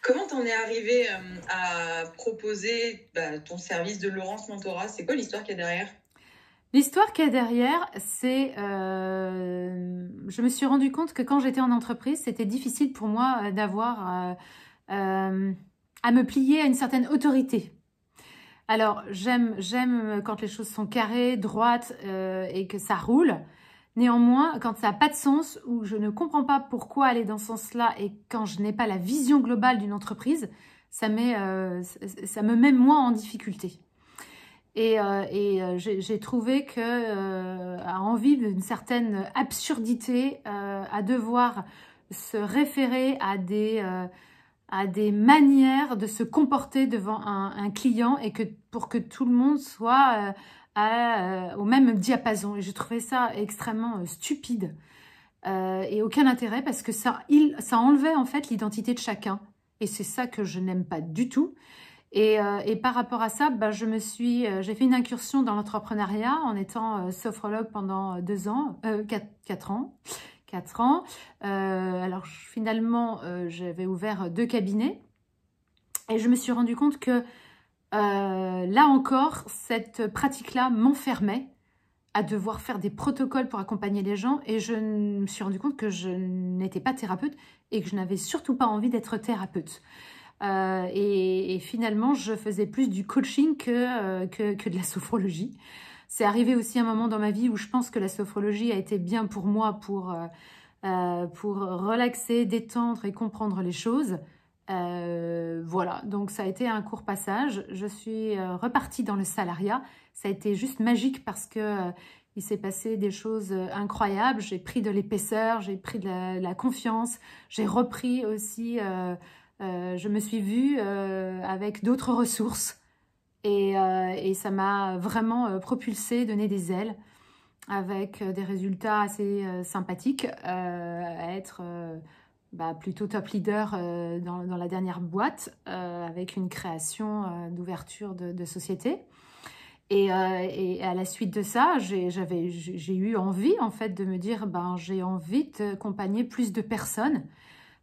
Comment t'en es arrivé à proposer ton service de Laurence Mentorat? C'est quoi l'histoire qu'il y a derrière? L'histoire qu'il y a derrière, c'est... je me suis rendu compte que quand j'étais en entreprise, c'était difficile pour moi d'avoir... euh, à me plier à une certaine autorité. Alors, j'aime quand les choses sont carrées, droites et que ça roule. Néanmoins, quand ça n'a pas de sens, ou je ne comprends pas pourquoi aller dans ce sens-là, et quand je n'ai pas la vision globale d'une entreprise, ça me met moi en difficulté. J'ai trouvé que à en vivre une certaine absurdité, à devoir se référer à des manières de se comporter devant un client et que pour que tout le monde soit au même diapason. Et j'ai trouvé ça extrêmement stupide et aucun intérêt parce que ça enlevait en fait l'identité de chacun. Et c'est ça que je n'aime pas du tout. Et par rapport à ça, j'ai fait une incursion dans l'entrepreneuriat en étant sophrologue pendant 2 ans, 4 ans. 4 ans. Alors finalement, j'avais ouvert 2 cabinets et je me suis rendu compte que là encore, cette pratique-là m'enfermait à devoir faire des protocoles pour accompagner les gens et je me suis rendu compte que je n'étais pas thérapeute et que je n'avais surtout pas envie d'être thérapeute. Et finalement, je faisais plus du coaching que de la sophrologie. C'est arrivé aussi un moment dans ma vie où je pense que la sophrologie a été bien pour moi pour relaxer, détendre et comprendre les choses. Voilà, donc ça a été un court passage. Je suis repartie dans le salariat. Ça a été juste magique parce que il s'est passé des choses incroyables. J'ai pris de l'épaisseur, j'ai pris de la confiance. J'ai repris aussi, je me suis vue avec d'autres ressources. Et ça m'a vraiment propulsée, donné des ailes avec des résultats assez sympathiques, à être plutôt top leader dans la dernière boîte, avec une création d'ouverture de société. Et à la suite de ça, j'ai eu envie en fait de me dire, j'ai envie d'accompagner plus de personnes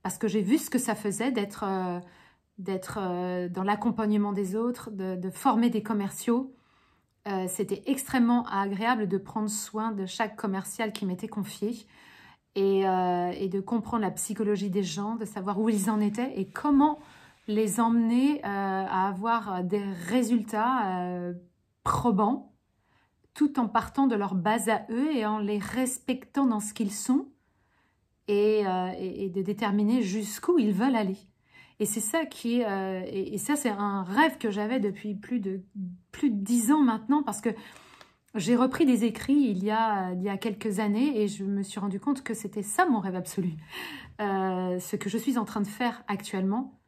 parce que j'ai vu ce que ça faisait d'être dans l'accompagnement des autres, de former des commerciaux. C'était extrêmement agréable de prendre soin de chaque commercial qui m'était confié et de comprendre la psychologie des gens, de savoir où ils en étaient et comment les emmener à avoir des résultats probants tout en partant de leur base à eux et en les respectant dans ce qu'ils sont et de déterminer jusqu'où ils veulent aller. Et c'est ça et ça c'est un rêve que j'avais depuis plus de 10 ans maintenant parce que j'ai repris des écrits il y a quelques années et je me suis rendu compte que c'était ça mon rêve absolu. Ce que je suis en train de faire actuellement,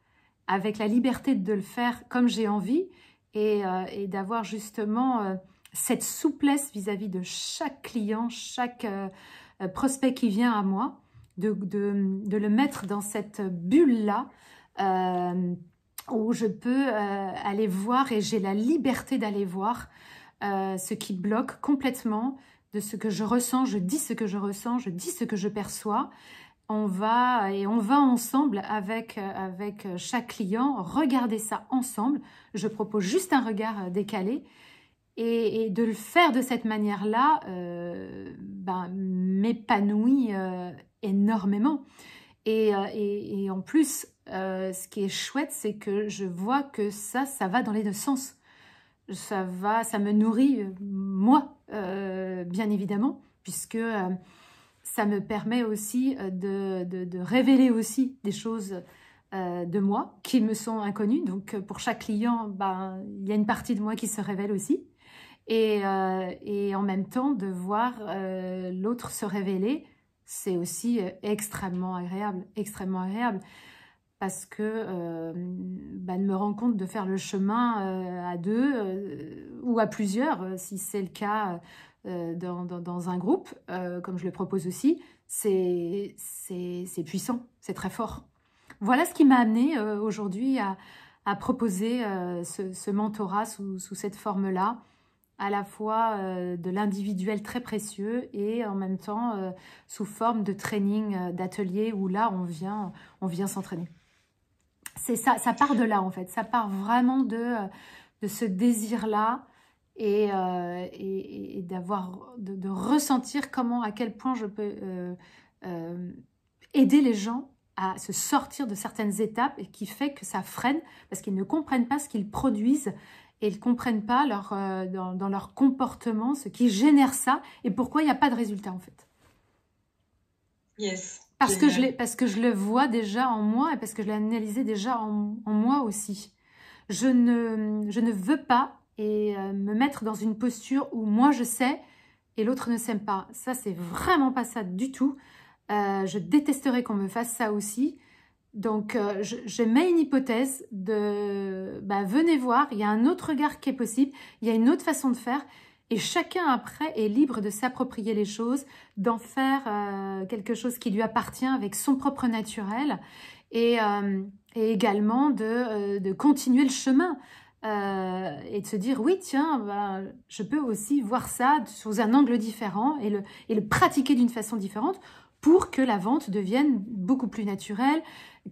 avec la liberté de le faire comme j'ai envie et d'avoir justement cette souplesse vis-à-vis de chaque client, chaque prospect qui vient à moi, de le mettre dans cette bulle-là où je peux aller voir et j'ai la liberté d'aller voir ce qui bloque complètement de ce que je ressens. Je dis ce que je ressens, je dis ce que je perçois. On va ensemble avec chaque client, regarder ça ensemble. Je propose juste un regard décalé et de le faire de cette manière-là m'épanouit énormément. Et en plus, ce qui est chouette, c'est que je vois que ça va dans les deux sens. Ça me nourrit, moi, bien évidemment, puisque ça me permet aussi de révéler aussi des choses de moi qui me sont inconnues. Donc, pour chaque client, il y a une partie de moi qui se révèle aussi. Et en même temps, de voir l'autre se révéler, c'est aussi extrêmement agréable, parce que de me rendre compte de faire le chemin à deux ou à plusieurs, si c'est le cas dans un groupe, comme je le propose aussi, c'est puissant, c'est très fort. Voilà ce qui m'a amené aujourd'hui à proposer ce mentorat sous cette forme-là, à la fois de l'individuel très précieux et en même temps sous forme de training, d'atelier où là on vient s'entraîner. C'est ça, ça part de là en fait. Ça part vraiment de ce désir-là et de ressentir comment, à quel point je peux aider les gens à se sortir de certaines étapes et qui fait que ça freine parce qu'ils ne comprennent pas ce qu'ils produisent et ils ne comprennent pas dans leur comportement, ce qui génère ça et pourquoi il n'y a pas de résultat en fait. Yes. Parce que je le vois déjà en moi et parce que je l'ai analysé déjà en moi aussi. Je ne veux pas me mettre dans une posture où moi je sais et l'autre ne sait pas. Ça, c'est vraiment pas ça du tout. Je détesterais qu'on me fasse ça aussi. Donc, je mets une hypothèse de venez voir, il y a un autre regard qui est possible, il y a une autre façon de faire. Et chacun après est libre de s'approprier les choses, d'en faire quelque chose qui lui appartient avec son propre naturel et également de continuer le chemin et de se dire oui tiens, je peux aussi voir ça sous un angle différent et le pratiquer d'une façon différente pour que la vente devienne beaucoup plus naturelle,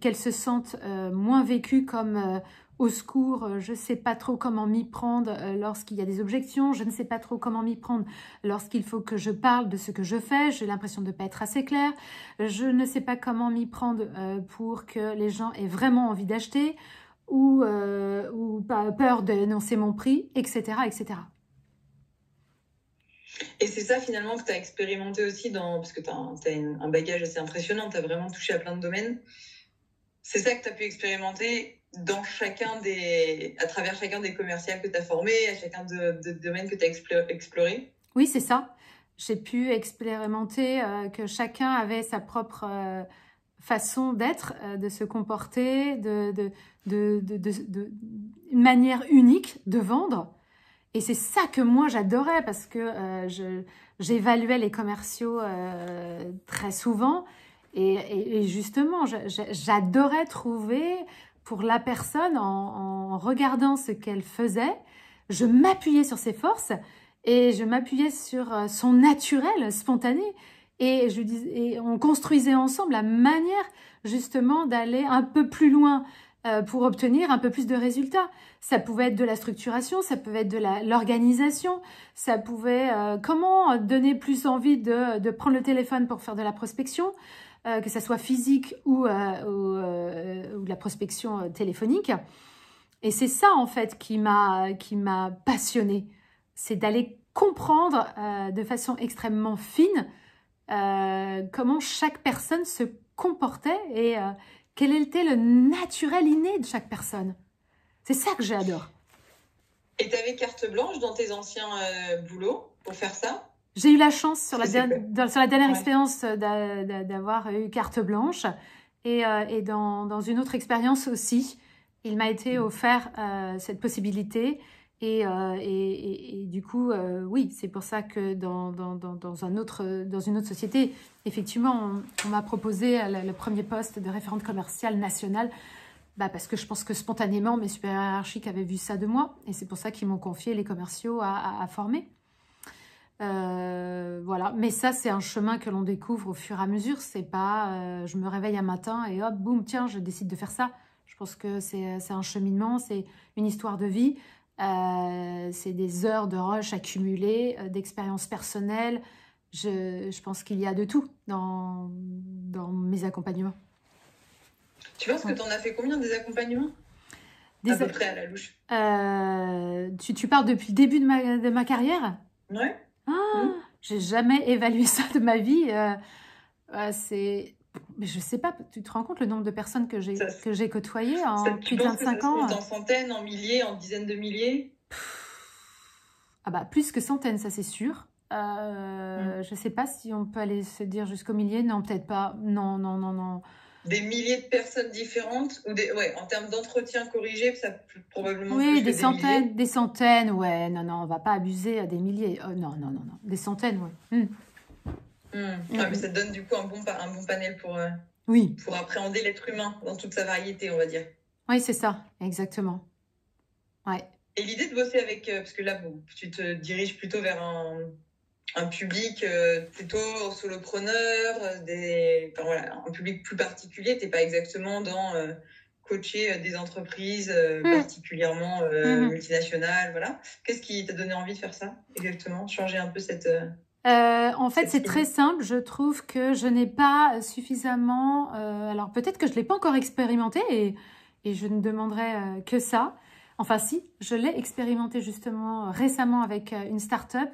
qu'elle se sente moins vécue comme au secours, je ne sais pas trop comment m'y prendre lorsqu'il y a des objections, je ne sais pas trop comment m'y prendre lorsqu'il faut que je parle de ce que je fais, j'ai l'impression de ne pas être assez claire, je ne sais pas comment m'y prendre pour que les gens aient vraiment envie d'acheter ou pas peur d'énoncer mon prix, etc. etc. Et c'est ça finalement que tu as expérimenté aussi parce que tu as un bagage assez impressionnant, tu as vraiment touché à plein de domaines. C'est ça que tu as pu expérimenter à travers chacun des commerciales que tu as formés, à chacun de domaines que tu as explorés. Oui, c'est ça. J'ai pu expérimenter que chacun avait sa propre façon d'être, de se comporter, une manière unique de vendre. Et c'est ça que moi j'adorais parce que j'évaluais les commerciaux très souvent. Et justement, j'adorais trouver pour la personne, en regardant ce qu'elle faisait, je m'appuyais sur ses forces et je m'appuyais sur son naturel spontané. Et on construisait ensemble la manière justement d'aller un peu plus loin pour obtenir un peu plus de résultats. Ça pouvait être de la structuration, ça pouvait être de l'organisation, ça pouvait comment donner plus envie de prendre le téléphone pour faire de la prospection, que ça soit physique ou de la prospection téléphonique. Et c'est ça en fait qui m'a passionnée, c'est d'aller comprendre de façon extrêmement fine comment chaque personne se comportait et quel était le naturel inné de chaque personne. C'est ça que j'adore. Et tu avais carte blanche dans tes anciens boulots pour faire ça? J'ai eu la chance sur la dernière expérience d'avoir eu carte blanche et dans une autre expérience aussi, il m'a été offert cette possibilité et du coup, oui, c'est pour ça que dans une autre société, effectivement, on m'a proposé le premier poste de référente commerciale nationale parce que je pense que spontanément, mes supérieurs hiérarchiques avaient vu ça de moi et c'est pour ça qu'ils m'ont confié les commerciaux à former. Voilà, mais ça c'est un chemin que l'on découvre au fur et à mesure. C'est pas je me réveille un matin et hop boum tiens je décide de faire ça. Je pense que c'est un cheminement, c'est une histoire de vie, c'est des heures de rush accumulées, d'expériences personnelles. Je pense qu'il y a de tout dans mes accompagnements. Tu penses que tu en as fait combien des accompagnements à peu près à la louche? Tu parles depuis le début de ma carrière? Ouais. J'ai jamais évalué ça de ma vie. Mais je sais pas, tu te rends compte le nombre de personnes que j'ai côtoyées en plus de 25 ans? En centaines, en milliers, en dizaines de milliers? Plus que centaines, ça c'est sûr. Je sais pas si on peut aller se dire jusqu'au millier. Non, peut-être pas. Non. Des milliers de personnes différentes ou en termes d'entretien corrigé, ça peut probablement oui, plus que des centaines, ouais. Non, on va pas abuser à des milliers. Non. Des centaines, ouais. Mais ça te donne du coup un bon panel pour appréhender l'être humain dans toute sa variété, on va dire. Oui, c'est ça, exactement. Ouais. Et l'idée de bosser avec, parce que là, tu te diriges plutôt vers un public plutôt solopreneur, un public plus particulier. Tu n'es pas exactement dans coacher des entreprises Mmh. particulièrement Mmh. multinationales, voilà. Qu'est-ce qui t'a donné envie de faire ça exactement? Changer un peu En fait, cette c'est très idée. simple. Je trouve que je n'ai pas suffisamment... alors, peut-être que je ne l'ai pas encore expérimenté et je ne demanderai que ça. Enfin, si, je l'ai expérimenté justement récemment avec une start-up,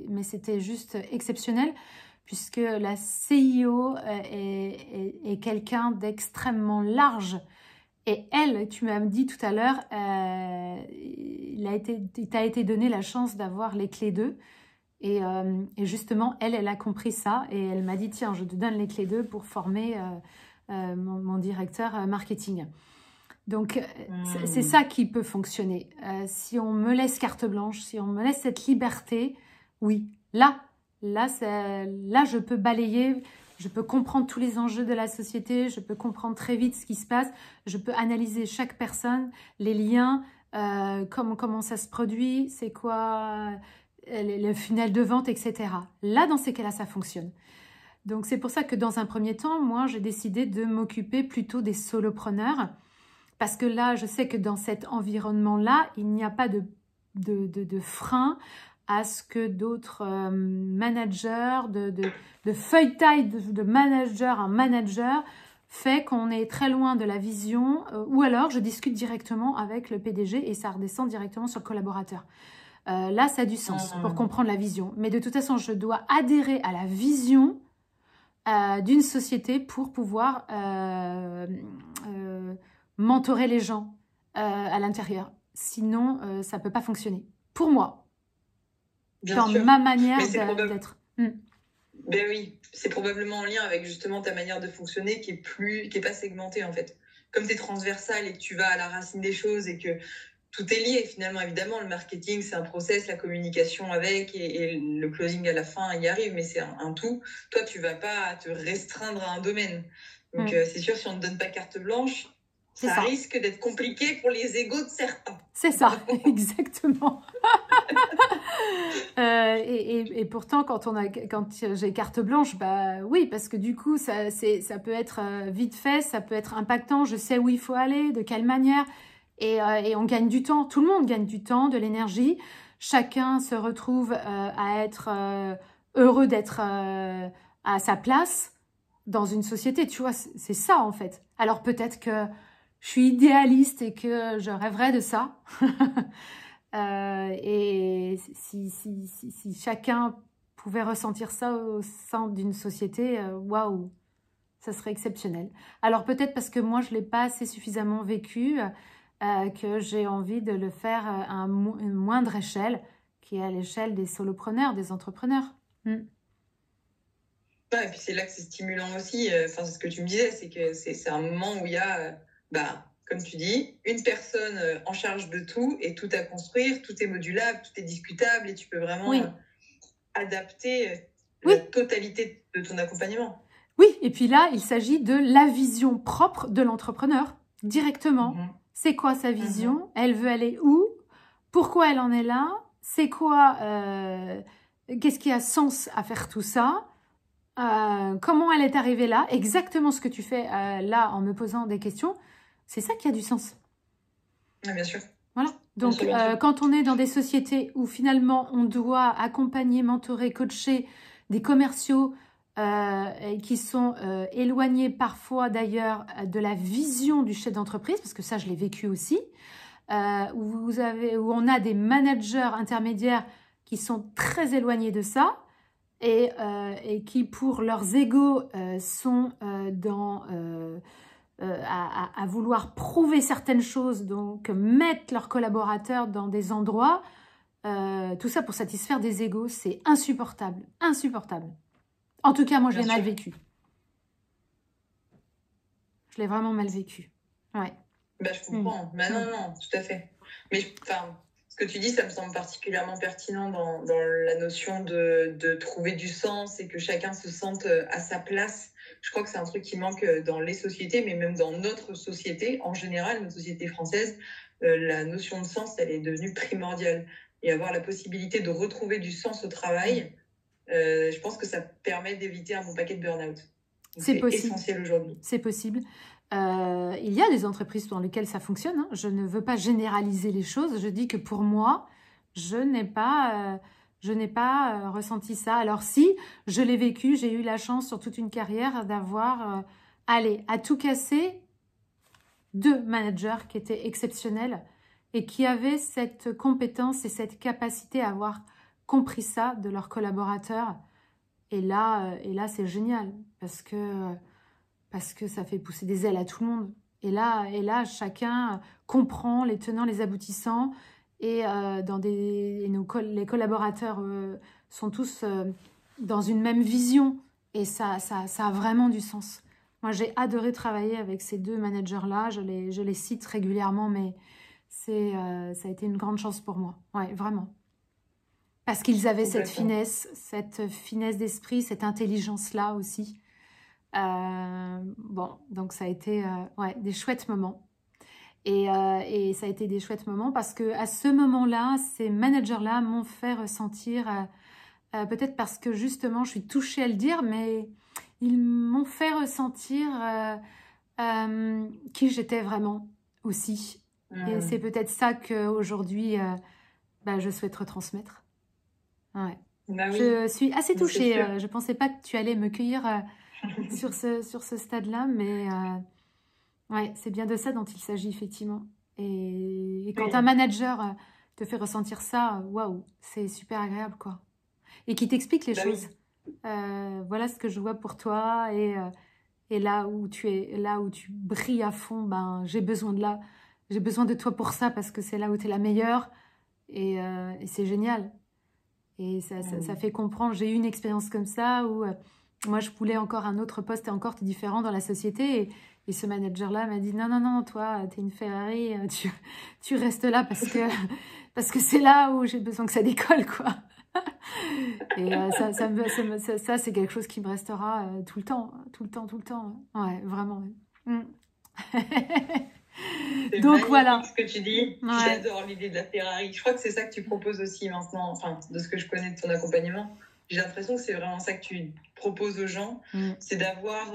mais c'était juste exceptionnel puisque la CIO est quelqu'un d'extrêmement large. Et elle, tu m'as dit tout à l'heure, il t'a été donné la chance d'avoir les clés d'eux. Et justement, elle a compris ça et elle m'a dit, tiens, je te donne les clés d'eux pour former mon directeur marketing. Donc, c'est ça qui peut fonctionner. Si on me laisse carte blanche, si on me laisse cette liberté, oui, là, je peux balayer, je peux comprendre tous les enjeux de la société, je peux comprendre très vite ce qui se passe, je peux analyser chaque personne, les liens, comment ça se produit, c'est quoi le funnel de vente, etc. Là, dans ces cas-là, ça fonctionne. Donc, c'est pour ça que dans un premier temps, moi, j'ai décidé de m'occuper plutôt des solopreneurs. Parce que là, je sais que dans cet environnement-là, il n'y a pas de frein à ce que d'autres managers, de feuilletail de manager en manager, fait qu'on est très loin de la vision. Ou alors, je discute directement avec le PDG et ça redescend directement sur le collaborateur. Là, ça a du sens pour comprendre la vision. Mais de toute façon, je dois adhérer à la vision d'une société pour pouvoir mentorer les gens à l'intérieur. Sinon, ça ne peut pas fonctionner. Pour moi. Bien sûr. Ma manière d'être. Ben oui, c'est probablement en lien avec justement ta manière de fonctionner qui est pas segmentée en fait. Comme tu es transversal et que tu vas à la racine des choses et que tout est lié finalement, évidemment, le marketing, c'est un process, la communication avec et le closing à la fin, il y arrive, mais c'est un tout. Toi, tu vas pas te restreindre à un domaine. Donc, c'est sûr, si on ne te donne pas carte blanche, ça risque d'être compliqué pour les égos de certains. C'est ça, exactement. Et pourtant, quand j'ai carte blanche, bah oui, parce que du coup, ça peut être vite fait, ça peut être impactant, je sais où il faut aller, de quelle manière, et on gagne du temps, tout le monde gagne du temps, de l'énergie, chacun se retrouve à être heureux d'être à sa place dans une société, tu vois, c'est ça en fait. Alors peut-être que je suis idéaliste et que je rêverais de ça. Et si chacun pouvait ressentir ça au sein d'une société, waouh, ça serait exceptionnel. Alors peut-être parce que moi je l'ai pas assez suffisamment vécu, que j'ai envie de le faire à une moindre échelle, qui est à l'échelle des solopreneurs, des entrepreneurs. Ouais, et puis c'est là que c'est stimulant aussi. Enfin, c'est ce que tu me disais, c'est que c'est un moment où il y a, comme tu dis, une personne en charge de tout et tout à construire, tout est modulable, tout est discutable et tu peux vraiment adapter la totalité de ton accompagnement. Oui, et puis là, il s'agit de la vision propre de l'entrepreneur, directement. C'est quoi sa vision? Elle veut aller où? Pourquoi elle en est là? C'est quoi? Qu'est-ce qui a sens à faire tout ça? Comment elle est arrivée là? Exactement ce que tu fais là en me posant des questions. C'est ça qui a du sens. Ah, bien sûr. Voilà. Donc, bien sûr. Quand on est dans des sociétés où finalement on doit accompagner, mentorer, coacher des commerciaux qui sont éloignés parfois d'ailleurs de la vision du chef d'entreprise, parce que ça je l'ai vécu aussi, où on a des managers intermédiaires qui sont très éloignés de ça et qui pour leurs égos sont à vouloir prouver certaines choses, donc mettre leurs collaborateurs dans des endroits, tout ça pour satisfaire des égos, c'est insupportable, insupportable. En tout cas, moi, je l'ai mal vécu. Je l'ai vraiment mal vécu. Ouais. Bah, je comprends. Bah, non, tout à fait. Mais ce que tu dis, ça me semble particulièrement pertinent dans la notion de trouver du sens et que chacun se sente à sa place. Je crois que c'est un truc qui manque dans les sociétés, mais même dans notre société, en général, notre société française, la notion de sens, elle est devenue primordiale. Et avoir la possibilité de retrouver du sens au travail, je pense que ça permet d'éviter un bon paquet de burn-out. C'est possible. Essentiel aujourd'hui. C'est possible. Il y a des entreprises dans lesquelles ça fonctionne, hein. Je ne veux pas généraliser les choses. Je dis que pour moi, je n'ai pas ressenti ça. Alors si, je l'ai vécu, j'ai eu la chance sur toute une carrière d'avoir, allez, à tout casser, 2 managers qui étaient exceptionnels et qui avaient cette compétence et cette capacité à avoir compris ça de leurs collaborateurs. Et là c'est génial parce que ça fait pousser des ailes à tout le monde. Et là chacun comprend les tenants, les aboutissants. Et les collaborateurs sont tous dans une même vision. Et ça a vraiment du sens. Moi, j'ai adoré travailler avec ces 2 managers-là. Je les cite régulièrement, mais ça a été une grande chance pour moi. Ouais, vraiment. Parce qu'ils avaient cette finesse d'esprit, cette intelligence-là aussi. Bon, donc ça a été des chouettes moments. Et ça a été des chouettes moments parce que à ce moment-là, ces managers-là m'ont fait ressentir, peut-être parce que justement, je suis touchée à le dire, mais ils m'ont fait ressentir qui j'étais vraiment aussi. Et c'est peut-être ça qu'aujourd'hui, je souhaite retransmettre. Ouais. Bah oui. Je suis assez touchée. Je ne pensais pas que tu allais me cueillir sur ce stade-là, mais c'est bien de ça dont il s'agit, effectivement. Et quand un manager te fait ressentir ça, waouh, c'est super agréable, quoi. Et qui t'explique les choses. Oui. Voilà ce que je vois pour toi. Et là où tu brilles à fond, j'ai besoin de toi pour ça parce que c'est là où tu es la meilleure. Et c'est génial. Et ça fait comprendre. J'ai eu une expérience comme ça où moi, je voulais encore un autre poste et encore différent dans la société. Et ce manager-là m'a dit, non, toi, t'es une Ferrari, tu restes là parce que c'est là où j'ai besoin que ça décolle, quoi. Et ça c'est quelque chose qui me restera tout le temps. Ouais, vraiment. Donc voilà ce que tu dis. Ouais. J'adore l'idée de la Ferrari. Je crois que c'est ça que tu proposes aussi maintenant, enfin, de ce que je connais de ton accompagnement. J'ai l'impression que c'est vraiment ça que tu proposes aux gens, c'est d'avoir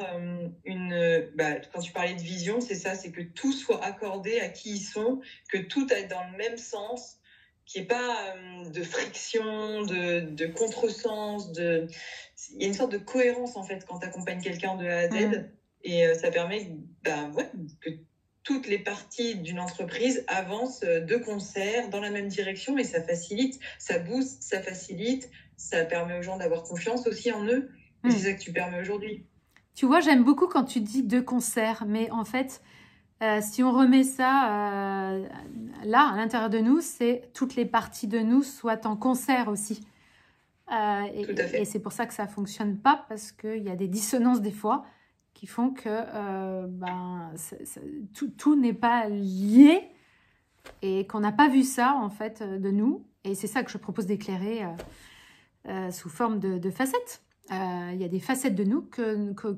quand tu parlais de vision, c'est ça, c'est que tout soit accordé à qui ils sont, que tout aille dans le même sens, qu'il n'y ait pas de friction, de contresens, il y a une sorte de cohérence en fait quand tu accompagnes quelqu'un de A à Z, et ça permet que toutes les parties d'une entreprise avancent de concert dans la même direction, et ça facilite, ça booste, ça facilite, ça permet aux gens d'avoir confiance aussi en eux. Et c'est ça que tu permets aujourd'hui. Tu vois, j'aime beaucoup quand tu dis de concert, mais en fait, si on remet ça là, à l'intérieur de nous, c'est toutes les parties de nous soient en concert aussi. Tout à fait. Et c'est pour ça que ça ne fonctionne pas, parce qu'il y a des dissonances des fois qui font que tout n'est pas lié et qu'on n'a pas vu ça en fait de nous. Et c'est ça que je propose d'éclairer sous forme de facettes. Il y a des facettes de nous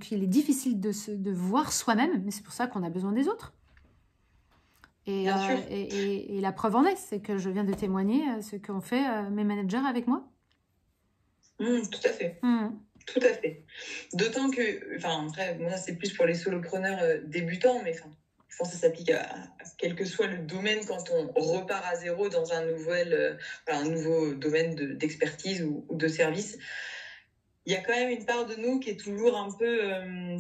qu'il est difficile de voir soi-même, mais c'est pour ça qu'on a besoin des autres. Et la preuve en est, c'est que je viens de témoigner ce qu'ont fait mes managers avec moi. Tout à fait. Tout à fait. D'autant que, après, moi, c'est plus pour les solopreneurs débutants, mais je pense que ça s'applique à quel que soit le domaine quand on repart à zéro dans un nouveau domaine d'expertise ou de service. Il y a quand même une part de nous qui est toujours un peu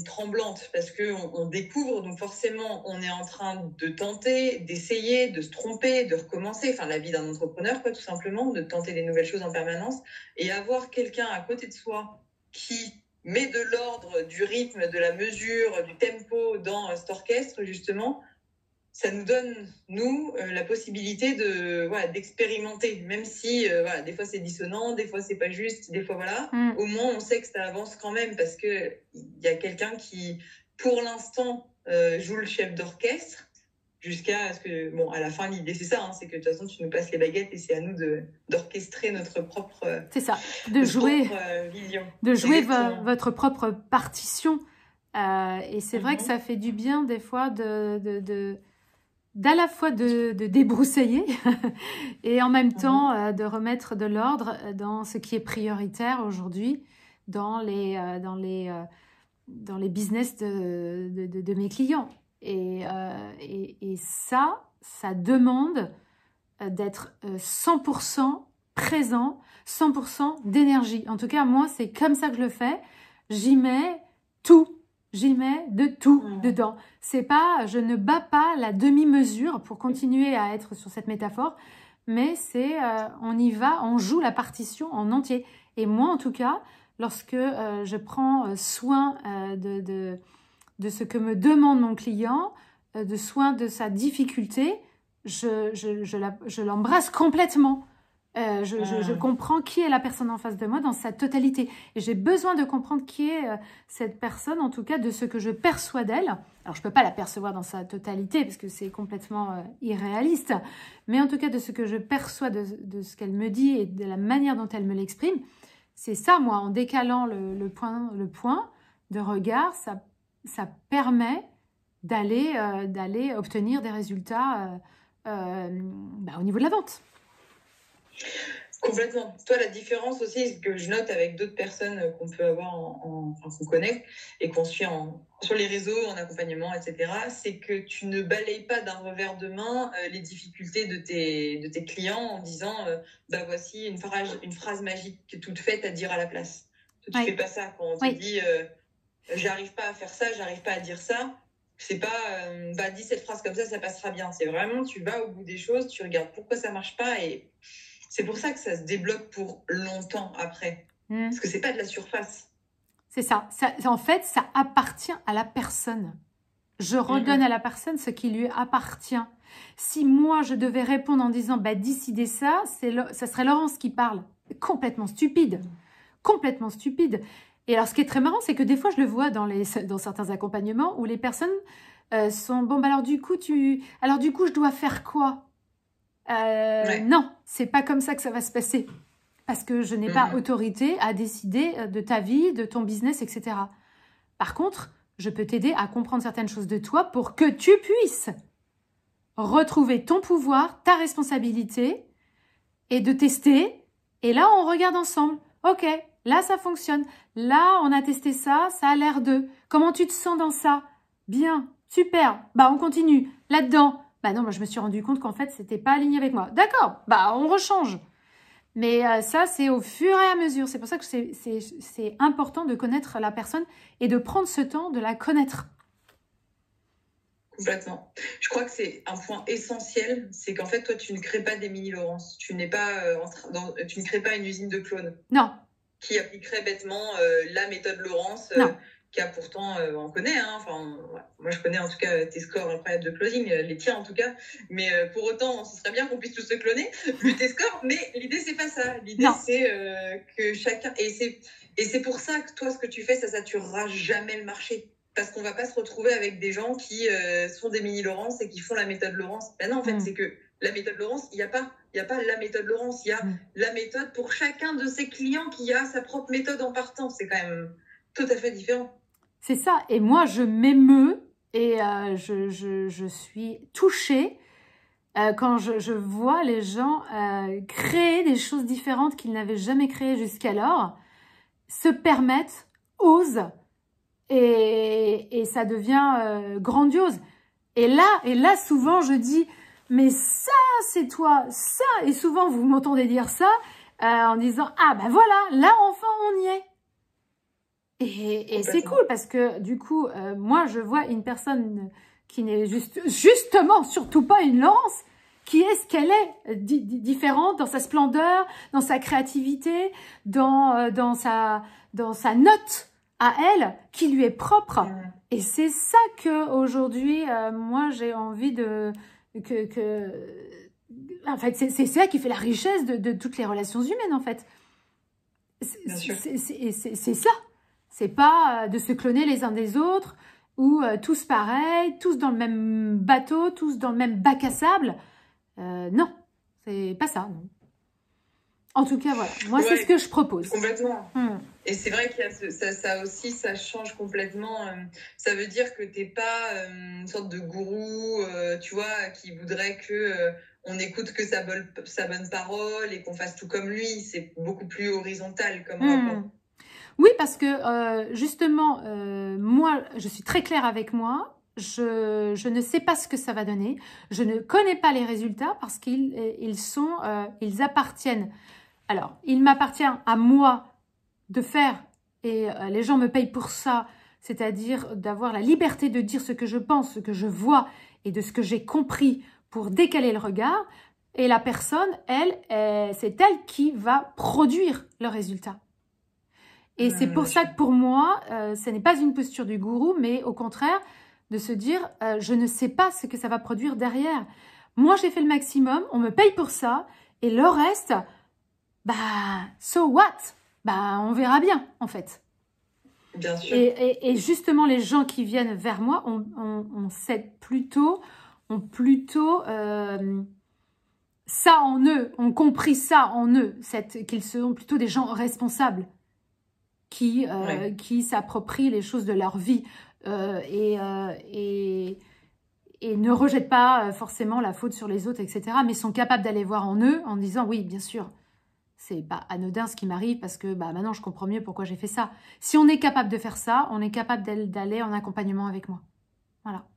tremblante parce qu'on découvre, donc forcément, on est en train de tenter, d'essayer, de se tromper, de recommencer. Enfin, la vie d'un entrepreneur, quoi, tout simplement, de tenter des nouvelles choses en permanence. Et avoir quelqu'un à côté de soi qui met de l'ordre, du rythme, de la mesure, du tempo dans cet orchestre, justement, ça nous donne, nous, la possibilité d'expérimenter, même si des fois c'est dissonant, des fois c'est pas juste, des fois voilà. Au moins on sait que ça avance quand même parce que il y a quelqu'un qui, pour l'instant, joue le chef d'orchestre jusqu'à ce que, à la fin l'idée c'est ça, c'est que de toute façon tu nous passes les baguettes et c'est à nous d'orchestrer notre propre c'est ça, de jouer vision. De jouer votre propre partition. Et c'est vrai que ça fait du bien des fois d'à la fois de débroussailler et en même temps de remettre de l'ordre dans ce qui est prioritaire aujourd'hui dans les business de mes clients. Et ça demande d'être 100% présent, 100% d'énergie. En tout cas, moi, c'est comme ça que je le fais. J'y mets tout. J'y mets de tout dedans. C'est pas, je ne bats pas la demi-mesure pour continuer à être sur cette métaphore, mais c'est, on y va, on joue la partition en entier. Et moi, en tout cas, lorsque je prends soin de ce que me demande mon client, de soin de sa difficulté, je l'embrasse complètement. Je comprends qui est la personne en face de moi dans sa totalité. Et j'ai besoin de comprendre qui est cette personne, en tout cas de ce que je perçois d'elle. Alors, je ne peux pas la percevoir dans sa totalité parce que c'est complètement irréaliste. Mais en tout cas, de ce que je perçois de ce qu'elle me dit et de la manière dont elle me l'exprime, c'est ça, moi, en décalant le point de regard, ça permet d'aller obtenir des résultats au niveau de la vente. Complètement. Toi, la différence aussi, ce que je note avec d'autres personnes qu'on peut avoir, qu'on connaît et qu'on suit sur les réseaux, en accompagnement, etc., c'est que tu ne balayes pas d'un revers de main les difficultés de tes clients en disant voici une phrase magique toute faite à dire à la place. Tu ne fais pas ça quand on te dit j'arrive pas à faire ça, j'arrive pas à dire ça. C'est pas dis cette phrase comme ça passera bien. C'est vraiment, tu vas au bout des choses, tu regardes pourquoi ça marche pas et c'est pour ça que ça se débloque pour longtemps après. Parce que c'est pas de la surface. C'est ça. En fait, ça appartient à la personne. Je redonne à la personne ce qui lui appartient. Si moi, je devais répondre en disant décidez ça, ça serait Laurence qui parle. Complètement stupide. Complètement stupide. Et alors, ce qui est très marrant, c'est que des fois, je le vois dans certains accompagnements où les personnes sont alors du coup, je dois faire quoi? Non, c'est pas comme ça que ça va se passer. Parce que je n'ai pas autorité à décider de ta vie, de ton business, etc. Par contre, je peux t'aider à comprendre certaines choses de toi pour que tu puisses retrouver ton pouvoir, ta responsabilité et de tester. Et là, on regarde ensemble. Ok, là, ça fonctionne. Là, on a testé ça, ça a l'air de. Comment tu te sens dans ça? Bien, super. On continue. Là-dedans. Non, moi, je me suis rendu compte qu'en fait, c'était pas aligné avec moi. D'accord, on rechange. Mais ça, c'est au fur et à mesure. C'est pour ça que c'est important de connaître la personne et de prendre ce temps de la connaître. Complètement. Je crois que c'est un point essentiel, c'est qu'en fait, toi, tu ne crées pas des mini-Laurence. Tu ne crées pas une usine de clones. Non. Qui appliquerait bêtement la méthode Laurence. Qui a pourtant, on connaît, moi je connais en tout cas tes scores incroyables de closing, les tiens en tout cas, mais pour autant, ce serait bien qu'on puisse tous se cloner, vu tes scores, mais l'idée c'est pas ça, l'idée c'est que chacun, et c'est pour ça que toi ce que tu fais, ça saturera jamais le marché, parce qu'on va pas se retrouver avec des gens qui sont des mini-Laurence et qui font la méthode Laurence. Non, en fait, c'est que la méthode Laurence, il n'y a pas la méthode Laurence, il y a la méthode pour chacun de ses clients qui a sa propre méthode en partant, c'est quand même tout à fait différent. C'est ça. Et moi, je m'émeus et je suis touchée quand je vois les gens créer des choses différentes qu'ils n'avaient jamais créées jusqu'alors, se permettent, osent et ça devient grandiose. Et là, souvent, je dis, mais ça, c'est toi, ça. Et souvent, vous m'entendez dire ça en disant, voilà, là, enfin, on y est. Et c'est cool parce que du coup, moi, je vois une personne qui n'est justement surtout pas une Laurence, qui est ce qu'elle est, différente dans sa splendeur, dans sa créativité, dans sa note à elle, qui lui est propre. Et c'est ça que aujourd'hui, moi, j'ai envie en fait, c'est ça qui fait la richesse de toutes les relations humaines, en fait. C'est ça. C'est pas de se cloner les uns des autres ou tous pareils, tous dans le même bateau, tous dans le même bac à sable. Non, c'est pas ça. Non. En tout cas, voilà. Moi, c'est ce que je propose. Complètement. Et c'est vrai qu'il y a ça aussi, ça change complètement. Ça veut dire que t'es pas une sorte de gourou, tu vois, qui voudrait que on écoute que sa bonne parole et qu'on fasse tout comme lui. C'est beaucoup plus horizontal comme rapport. Oui, parce que justement, moi, je suis très claire avec moi je ne sais pas ce que ça va donner. Je ne connais pas les résultats parce qu'ils ils appartiennent. Alors, il m'appartient à moi de faire, et les gens me payent pour ça, c'est-à-dire d'avoir la liberté de dire ce que je pense, ce que je vois et de ce que j'ai compris pour décaler le regard. Et la personne, c'est elle qui va produire le résultat. Et c'est pour ça que pour moi, ce n'est pas une posture du gourou, mais au contraire, de se dire, je ne sais pas ce que ça va produire derrière. Moi, j'ai fait le maximum, on me paye pour ça, et le reste, bah, so what? Bah, on verra bien, en fait. Bien sûr. Et justement, les gens qui viennent vers moi, ont plutôt ça en eux, ont compris ça en eux, qu'ils sont plutôt des gens responsables qui s'approprient les choses de leur vie et ne rejettent pas forcément la faute sur les autres, etc. Mais sont capables d'aller voir en eux en disant, oui, bien sûr, c'est pas anodin ce qui m'arrive parce que maintenant je comprends mieux pourquoi j'ai fait ça. Si on est capable de faire ça, on est capable d'aller en accompagnement avec moi. Voilà.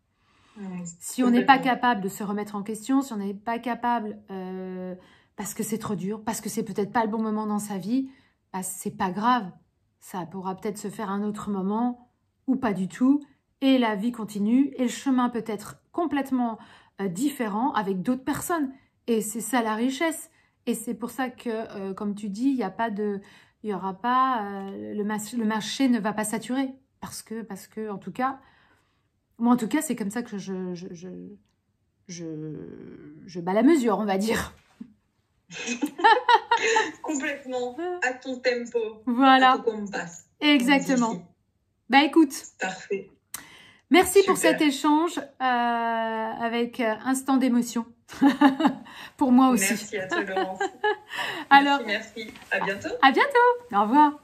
Si on n'est pas capable de se remettre en question, si on n'est pas capable parce que c'est trop dur, parce que c'est peut-être pas le bon moment dans sa vie, bah, c'est pas grave. Ça pourra peut-être se faire un autre moment ou pas du tout. Et la vie continue et le chemin peut être complètement différent avec d'autres personnes. Et c'est ça la richesse. Et c'est pour ça que, comme tu dis, il y aura pas, le marché ne va pas saturer. Parce que en tout cas, moi en tout cas, c'est comme ça que je bats la mesure, on va dire. Complètement, à ton tempo. Voilà. À ton compas. Exactement. Bah écoute. Parfait. Merci pour cet échange avec instant d'émotion. Pour moi aussi. Merci à toi, Laurence. Alors, merci. À bientôt. À bientôt. Au revoir.